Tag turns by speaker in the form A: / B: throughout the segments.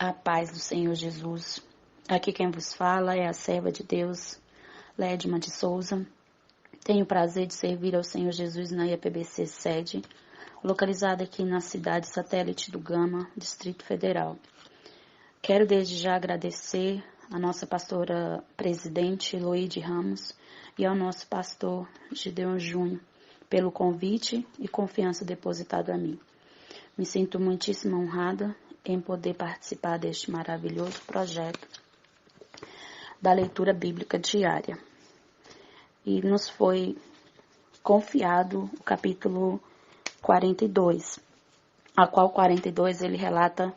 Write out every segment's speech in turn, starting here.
A: A paz do Senhor Jesus. Aqui quem vos fala é a serva de Deus, Lédima de Souza. Tenho o prazer de servir ao Senhor Jesus na IAPBC sede, localizada aqui na cidade satélite do Gama, Distrito Federal. Quero desde já agradecer à nossa pastora presidente, Loide Ramos, e ao nosso pastor, Gideon Júnior, pelo convite e confiança depositado a mim. Me sinto muitíssimo honrada em poder participar deste maravilhoso projeto da leitura bíblica diária. E nos foi confiado o capítulo 42, a qual 42 ele relata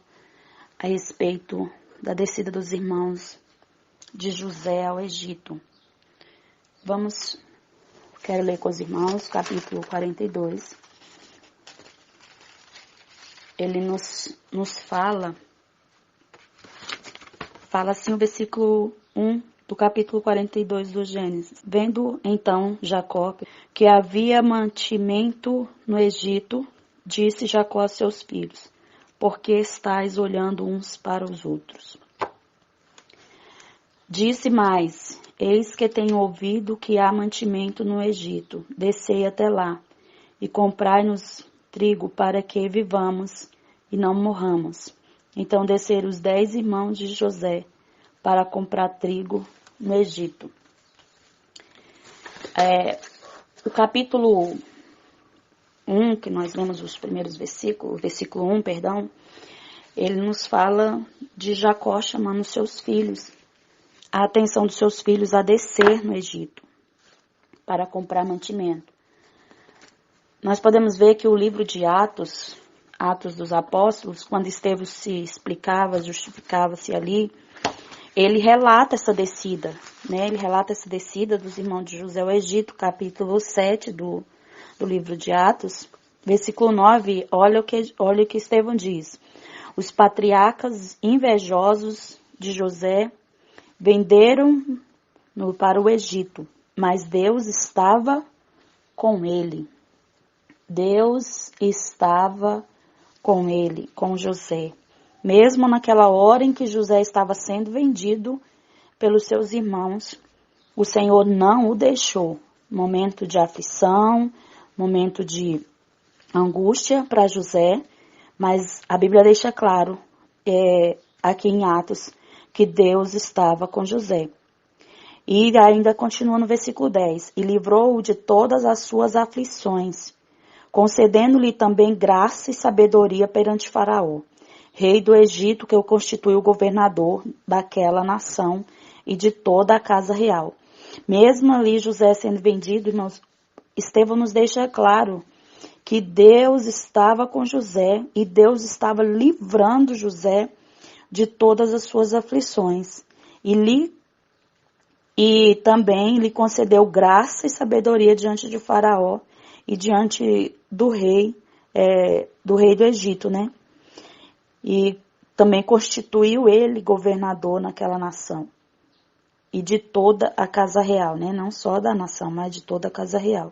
A: a respeito da descida dos irmãos de José ao Egito. Quero ler com os irmãos, capítulo 42. Ele nos fala assim o versículo 1 do capítulo 42 do Gênesis. Vendo então Jacó que havia mantimento no Egito, disse Jacó a seus filhos: por que estáis olhando uns para os outros? Disse mais: eis que tenho ouvido que há mantimento no Egito. Descei até lá e comprai-nos trigo para que vivamos e não morramos. Então desceram os 10 irmãos de José para comprar trigo no Egito. O capítulo 1, que nós lemos os primeiros versículos, versículo 1, ele nos fala de Jacó chamando seus filhos, a atenção dos seus filhos a descer no Egito para comprar mantimento. Nós podemos ver que o livro de Atos dos Apóstolos, quando Estevão se explicava, justificava-se ali, ele relata essa descida, né? Ele relata essa descida dos irmãos de José ao Egito, capítulo 7 do livro de Atos, versículo 9, olha o que Estevão diz. Os patriarcas invejosos de José venderam-no para o Egito, mas Deus estava com ele. Deus estava com ele, com José. Mesmo naquela hora em que José estava sendo vendido pelos seus irmãos, o Senhor não o deixou. Momento de aflição, momento de angústia para José, mas a Bíblia deixa claro, aqui em Atos, que Deus estava com José. E ainda continua no versículo 10, e livrou-o de todas as suas aflições, concedendo-lhe também graça e sabedoria perante Faraó, rei do Egito, que o constituiu governador daquela nação e de toda a casa real. Mesmo ali José sendo vendido, irmãos, Estevão nos deixa claro que Deus estava com José e Deus estava livrando José de todas as suas aflições. E também lhe concedeu graça e sabedoria diante de Faraó e diante do rei do Egito, né? E também constituiu ele governador naquela nação. E de toda a casa real, né? Não só da nação, mas de toda a casa real.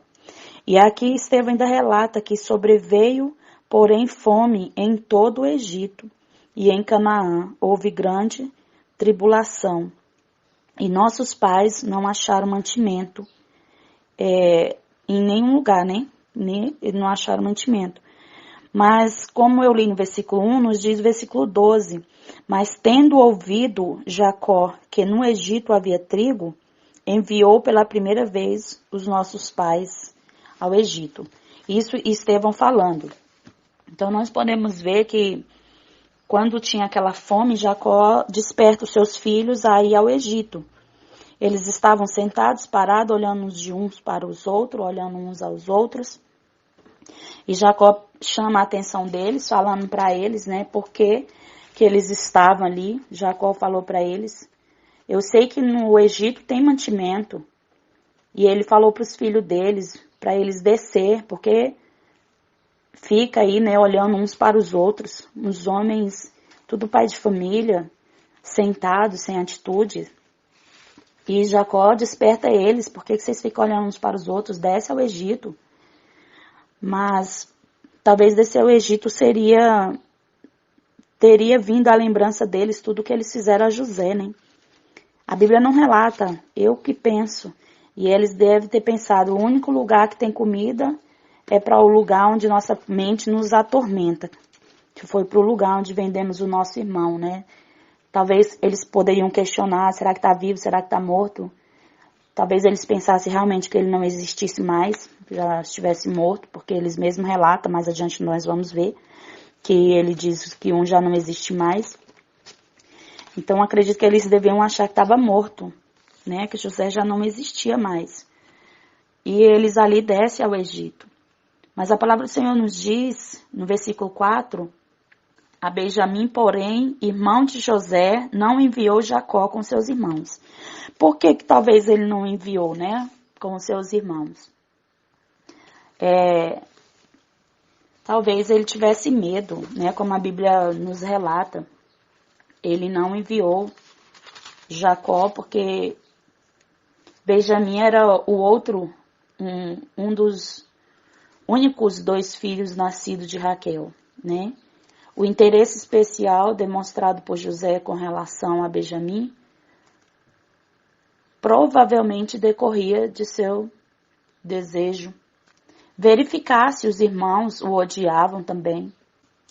A: E aqui Estevão ainda relata que sobreveio, porém, fome em todo o Egito e em Canaã. Houve grande tribulação. E nossos pais não acharam mantimento em nenhum lugar, né? Não acharam mantimento. Mas, como eu li no versículo 1, nos diz o versículo 12, mas tendo ouvido Jacó que no Egito havia trigo, enviou pela primeira vez os nossos pais ao Egito. Isso Estevão falando. Então, nós podemos ver que quando tinha aquela fome, Jacó desperta os seus filhos a ir ao Egito. Eles estavam sentados, parados, olhando de uns para os outros, olhando uns aos outros. E Jacó chama a atenção deles, falando para eles, né, porque que eles estavam ali. Jacó falou para eles: eu sei que no Egito tem mantimento. E ele falou para os filhos deles, para eles descer, porque fica aí, né, olhando uns para os outros, uns homens, tudo pai de família, sentados, sem atitude. E Jacó desperta eles: por que vocês ficam olhando uns para os outros? Desce ao Egito. Mas talvez descer ao Egito seria teria vindo à lembrança deles tudo que eles fizeram a José, né? A Bíblia não relata, eu que penso. E eles devem ter pensado, o único lugar que tem comida é para o lugar onde nossa mente nos atormenta. Que foi para o lugar onde vendemos o nosso irmão, né? Talvez eles poderiam questionar, será que está vivo, será que está morto? Talvez eles pensassem realmente que ele não existisse mais, já estivesse morto, porque eles mesmos relatam, mais adiante nós vamos ver, que ele diz que um já não existe mais. Então acredito que eles deviam achar que estava morto, né? Que José já não existia mais. E eles ali descem ao Egito. Mas a palavra do Senhor nos diz, no versículo 4, a Benjamim, porém, irmão de José, não enviou Jacó com seus irmãos. Por que talvez ele não enviou, né? Com os seus irmãos? Talvez ele tivesse medo, né? Como a Bíblia nos relata. Ele não enviou Jacó porque Benjamim era o outro, um dos únicos 2 filhos nascidos de Raquel, né? O interesse especial demonstrado por José com relação a Benjamim provavelmente decorria de seu desejo verificar se os irmãos o odiavam também.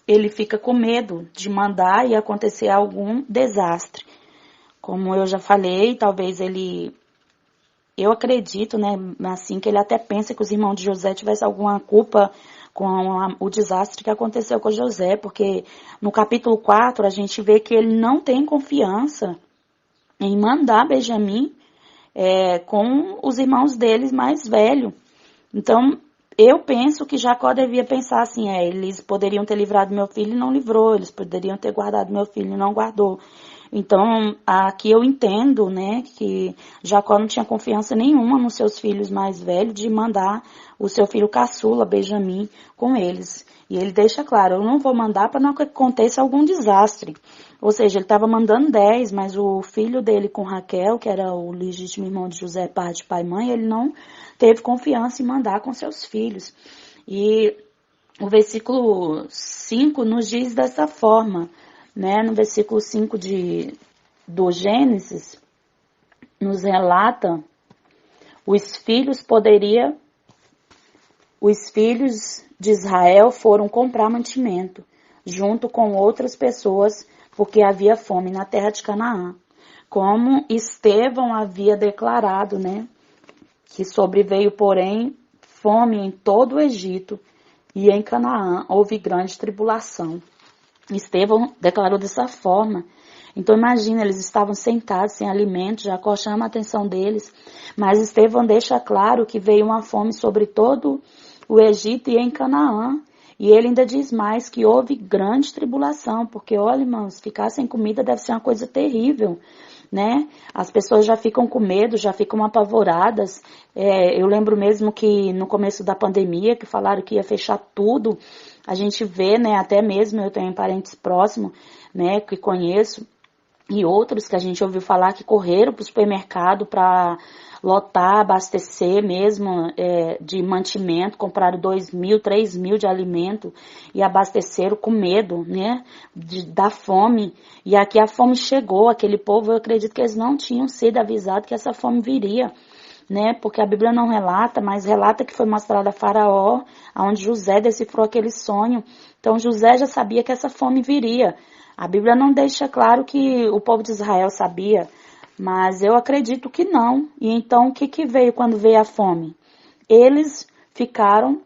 A: Ele fica com medo de mandar e acontecer algum desastre. Como eu já falei, talvez eu acredito, né, assim, que ele até pensa que os irmãos de José tivessem alguma culpa com o desastre que aconteceu com José, porque no capítulo 4 a gente vê que ele não tem confiança em mandar Benjamim com os irmãos deles mais velhos. Então, eu penso que Jacó devia pensar assim, eles poderiam ter livrado meu filho e não livrou, eles poderiam ter guardado meu filho e não guardou. Então, aqui eu entendo, né, que Jacó não tinha confiança nenhuma nos seus filhos mais velhos de mandar o seu filho caçula, Benjamim, com eles. E ele deixa claro, eu não vou mandar para não aconteça algum desastre. Ou seja, ele estava mandando 10, mas o filho dele com Raquel, que era o legítimo irmão de José, parte de pai e mãe, ele não teve confiança em mandar com seus filhos. E o versículo 5 nos diz dessa forma, né? No versículo 5 do Gênesis, nos relata os filhos de Israel foram comprar mantimento, junto com outras pessoas, porque havia fome na terra de Canaã. Como Estevão havia declarado, né? Que sobreveio, porém, fome em todo o Egito e em Canaã houve grande tribulação. Estevão declarou dessa forma. Então imagina, eles estavam sentados sem alimento, Jacó chama a atenção deles, mas Estevão deixa claro que veio uma fome sobre todo o Egito e em Canaã. E ele ainda diz mais que houve grande tribulação, porque olha, irmãos, ficar sem comida deve ser uma coisa terrível, né? As pessoas já ficam com medo, já ficam apavoradas. Eu lembro mesmo que no começo da pandemia, que falaram que ia fechar tudo, a gente vê, né, até mesmo eu tenho parentes próximos, né, que conheço, e outros que a gente ouviu falar que correram para o supermercado para lotar, abastecer mesmo de mantimento, compraram 2.000, 3.000 de alimento e abasteceram com medo, né, da fome. E aqui a fome chegou, aquele povo, eu acredito que eles não tinham sido avisados que essa fome viria, né, porque a Bíblia não relata, mas relata que foi mostrado a Faraó, onde José decifrou aquele sonho. Então José já sabia que essa fome viria. A Bíblia não deixa claro que o povo de Israel sabia, mas eu acredito que não. E então o que veio quando veio a fome? Eles ficaram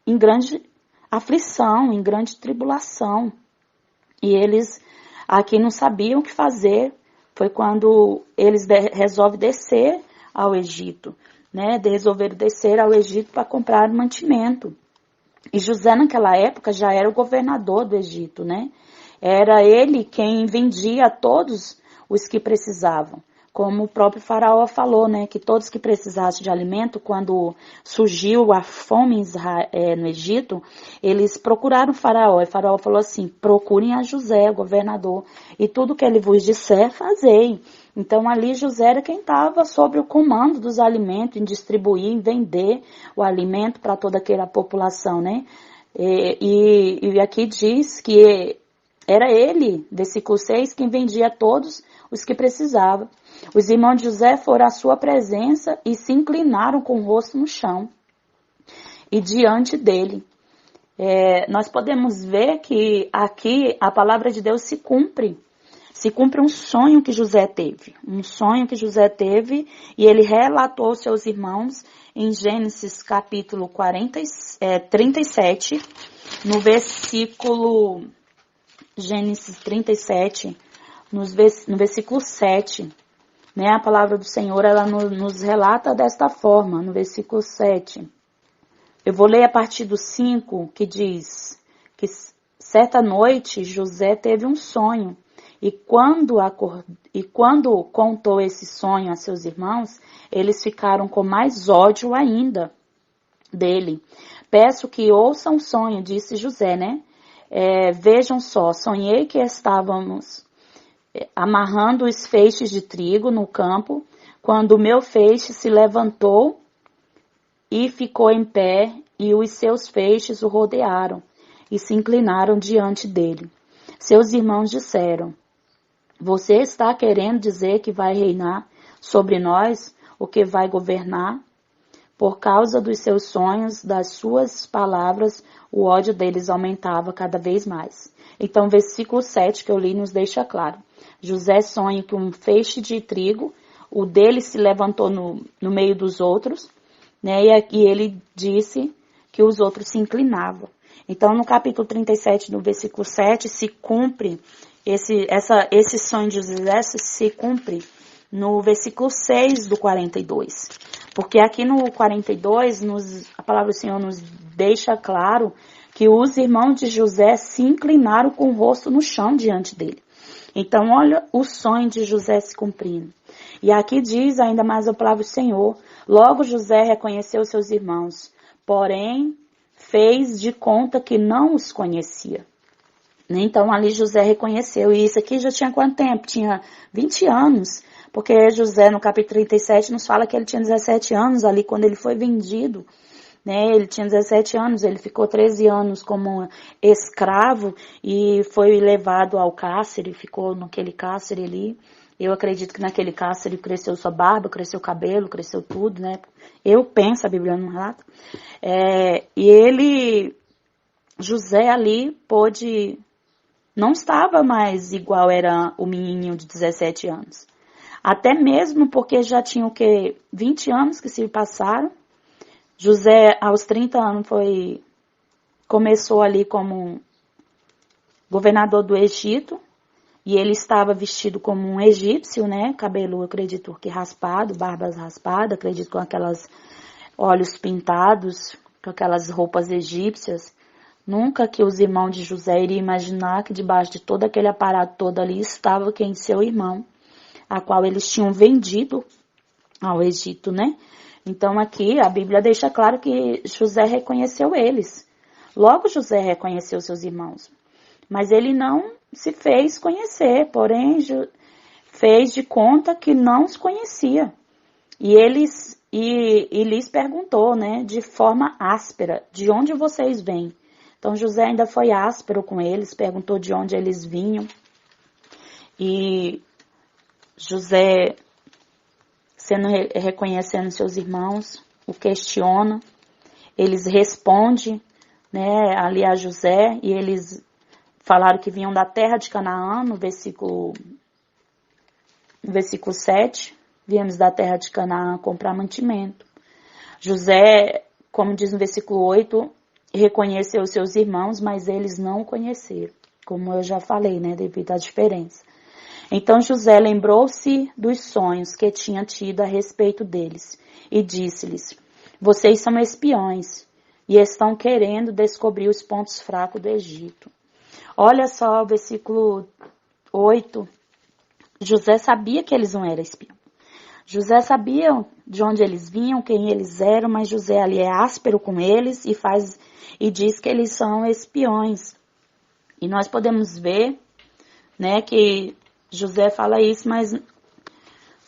A: em grande aflição, em grande tribulação. E eles aqui não sabiam o que fazer. Foi quando eles resolvem descer ao Egito, né? Resolveram descer ao Egito para comprar mantimento. E José naquela época já era o governador do Egito, né? Era ele quem vendia a todos os que precisavam. Como o próprio Faraó falou, né, que todos que precisassem de alimento, quando surgiu a fome no Egito, eles procuraram o Faraó. E o Faraó falou assim, procurem a José, o governador, e tudo que ele vos disser, fazei. Então ali José era quem estava sobre o comando dos alimentos, em distribuir, em vender o alimento para toda aquela população, né? E aqui diz que Era ele, versículo 6, quem vendia a todos os que precisavam. Os irmãos de José foram à sua presença e se inclinaram com o rosto no chão e diante dele. Nós podemos ver que aqui a palavra de Deus se cumpre. Se cumpre um sonho que José teve. Um sonho que José teve e ele relatou aos seus irmãos em Gênesis capítulo 37, no versículo... Gênesis 37, no versículo 7, né? A palavra do Senhor, ela nos relata desta forma, no versículo 7. Eu vou ler a partir do 5, que diz que certa noite José teve um sonho, e quando contou esse sonho a seus irmãos, eles ficaram com mais ódio ainda dele. Peço que ouçam o sonho, disse José, né? Vejam só, sonhei que estávamos amarrando os feixes de trigo no campo, quando o meu feixe se levantou e ficou em pé, e os seus feixes o rodearam e se inclinaram diante dele. Seus irmãos disseram: você está querendo dizer que vai reinar sobre nós, o que vai governar? Por causa dos seus sonhos, das suas palavras, o ódio deles aumentava cada vez mais. Então, versículo 7 que eu li nos deixa claro. José sonha que um feixe de trigo, o dele se levantou no meio dos outros, né? E ele disse que os outros se inclinavam. Então, no capítulo 37, no versículo 7, se cumpre, esse sonho de José se cumpre no versículo 6 do 42. Porque aqui no 42, a palavra do Senhor nos deixa claro que os irmãos de José se inclinaram com o rosto no chão diante dele. Então, olha o sonho de José se cumprindo. E aqui diz ainda mais a palavra do Senhor: logo José reconheceu seus irmãos, porém fez de conta que não os conhecia. Então, ali José reconheceu. E isso aqui já tinha quanto tempo? Tinha 20 anos. Porque José, no capítulo 37, nos fala que ele tinha 17 anos ali quando ele foi vendido, né? Ele tinha 17 anos, ele ficou 13 anos como escravo e foi levado ao cárcere, ficou naquele cárcere ali. Eu acredito que naquele cárcere cresceu sua barba, cresceu o cabelo, cresceu tudo, né? Eu penso, a Bíblia não relata. José ali não estava mais igual era o menininho de 17 anos. Até mesmo porque já tinha 20 anos que se passaram. José, aos 30 anos, começou ali como governador do Egito. E ele estava vestido como um egípcio, né? Cabelo, acredito que raspado, barbas raspadas, acredito com aquelas olhos pintados, com aquelas roupas egípcias. Nunca que os irmãos de José iriam imaginar que debaixo de todo aquele aparato todo ali estava seu irmão, a qual eles tinham vendido ao Egito, né? Então aqui a Bíblia deixa claro que José reconheceu eles. Logo José reconheceu seus irmãos, mas ele não se fez conhecer, porém fez de conta que não os conhecia. E lhes perguntou, né, de forma áspera, de onde vocês vêm? Então José ainda foi áspero com eles, perguntou de onde eles vinham. E José, reconhecendo seus irmãos, o questiona. Eles respondem, né, ali a José, e eles falaram que vinham da terra de Canaã, no versículo 7, viemos da terra de Canaã comprar mantimento. José, como diz no versículo 8, reconheceu seus irmãos, mas eles não o conheceram, como eu já falei, né, devido à diferença. Então José lembrou-se dos sonhos que tinha tido a respeito deles e disse-lhes: vocês são espiões e estão querendo descobrir os pontos fracos do Egito. Olha só o versículo 8. José sabia que eles não eram espiões. José sabia de onde eles vinham, quem eles eram, mas José ali é áspero com eles e diz que eles são espiões. E nós podemos ver, né, que José fala isso, mas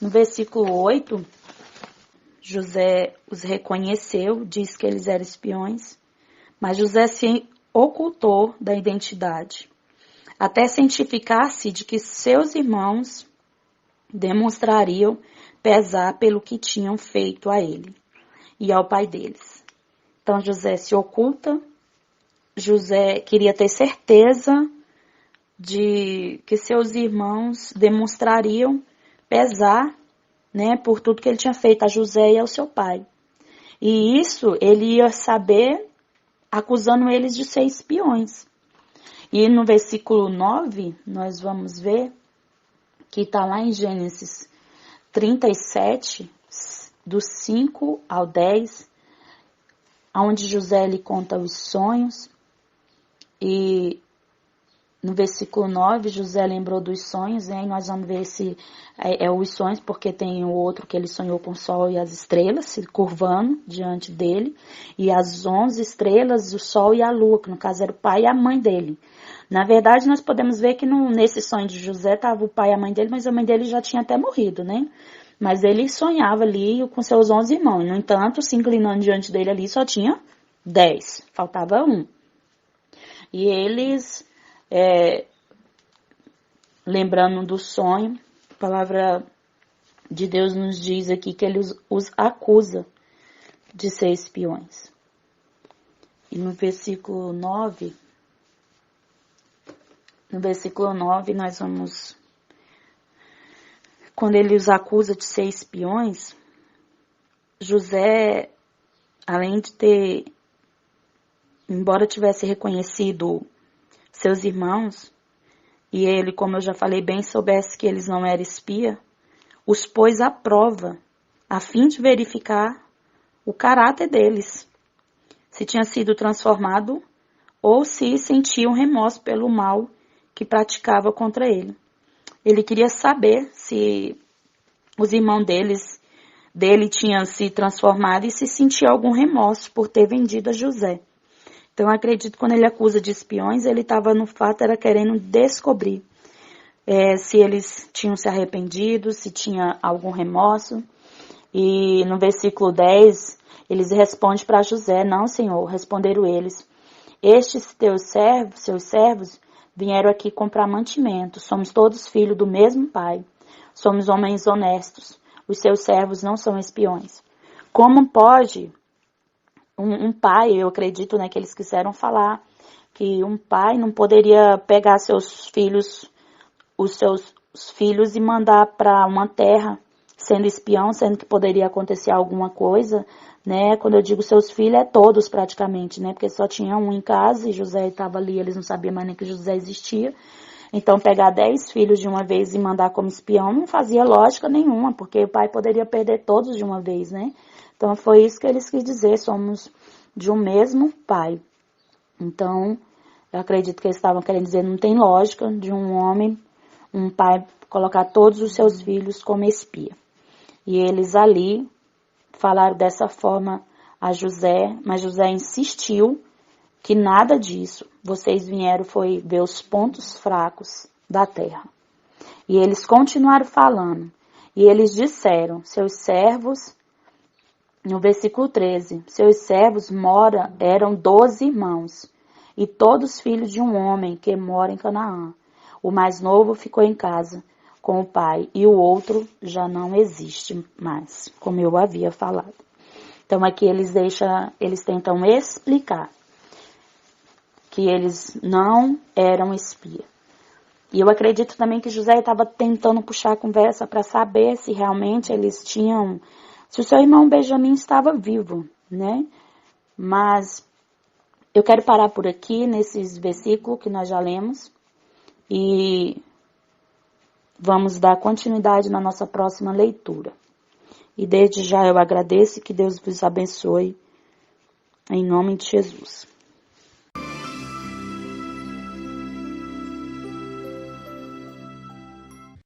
A: no versículo 8, José os reconheceu, diz que eles eram espiões, mas José se ocultou da identidade. até cientificar-se de que seus irmãos demonstrariam pesar pelo que tinham feito a ele e ao pai deles. Então José se oculta, José queria ter certeza de que seus irmãos demonstrariam pesar, né, por tudo que ele tinha feito a José e ao seu pai. E isso ele ia saber acusando eles de ser espiões. E no versículo 9, nós vamos ver que está lá em Gênesis 37, do 5 ao 10, onde José lhe conta os sonhos. E no versículo 9, José lembrou dos sonhos, né? E nós vamos ver se os sonhos, porque tem o outro que ele sonhou com o sol e as estrelas se curvando diante dele, e as 11 estrelas, o sol e a lua, que no caso era o pai e a mãe dele. Na verdade, nós podemos ver que nesse sonho de José estava o pai e a mãe dele, mas a mãe dele já tinha até morrido, né? Mas ele sonhava ali com seus 11 irmãos. No entanto, se inclinando diante dele ali, só tinha 10. Faltava um. E eles, lembrando do sonho, a palavra de Deus nos diz aqui que ele os acusa de ser espiões. E no versículo 9, nós vamos... Quando ele os acusa de ser espiões, José, além de ter, embora tivesse reconhecido seus irmãos, e ele, como eu já falei bem, soubesse que eles não eram espia, os pôs à prova, a fim de verificar o caráter deles, se tinha sido transformado ou se sentiam remorso pelo mal que praticava contra ele. Ele queria saber se os irmãos dele tinham se transformado e se sentia algum remorso por ter vendido a José. Então, eu acredito que quando ele acusa de espiões, ele estava no fato, era querendo descobrir se eles tinham se arrependido, se tinha algum remorso. E no versículo 10, eles respondem para José: não, Senhor, responderam eles, estes seus servos, vieram aqui comprar mantimento. Somos todos filhos do mesmo pai. Somos homens honestos. Os seus servos não são espiões. Como pode um pai, eu acredito, né, que eles quiseram falar, que um pai não poderia pegar seus filhos, os seus filhos e mandar para uma terra sendo espião, sendo que poderia acontecer alguma coisa, né? Quando eu digo seus filhos, é todos praticamente, né? Porque só tinha um em casa e José estava ali, eles não sabiam mais nem que José existia. Então, pegar 10 filhos de uma vez e mandar como espião não fazia lógica nenhuma, porque o pai poderia perder todos de uma vez, né? Então, foi isso que eles quis dizer, somos de um mesmo pai. Então, eu acredito que eles estavam querendo dizer, não tem lógica de um homem, um pai, colocar todos os seus filhos como espia. E eles ali falaram dessa forma a José, mas José insistiu que nada disso. Vocês vieram foi ver os pontos fracos da terra. E eles continuaram falando. E eles disseram, seus servos, no versículo 13, seus servos eram 12 irmãos, e todos filhos de um homem que mora em Canaã. O mais novo ficou em casa com o pai, e o outro já não existe mais, como eu havia falado. Então aqui eles tentam explicar que eles não eram espia. E eu acredito também que José estava tentando puxar a conversa para saber se realmente eles tinham, se o seu irmão Benjamim estava vivo, né? Mas eu quero parar por aqui nesses versículos que nós já lemos e vamos dar continuidade na nossa próxima leitura. E desde já eu agradeço e que Deus vos abençoe, em nome de Jesus.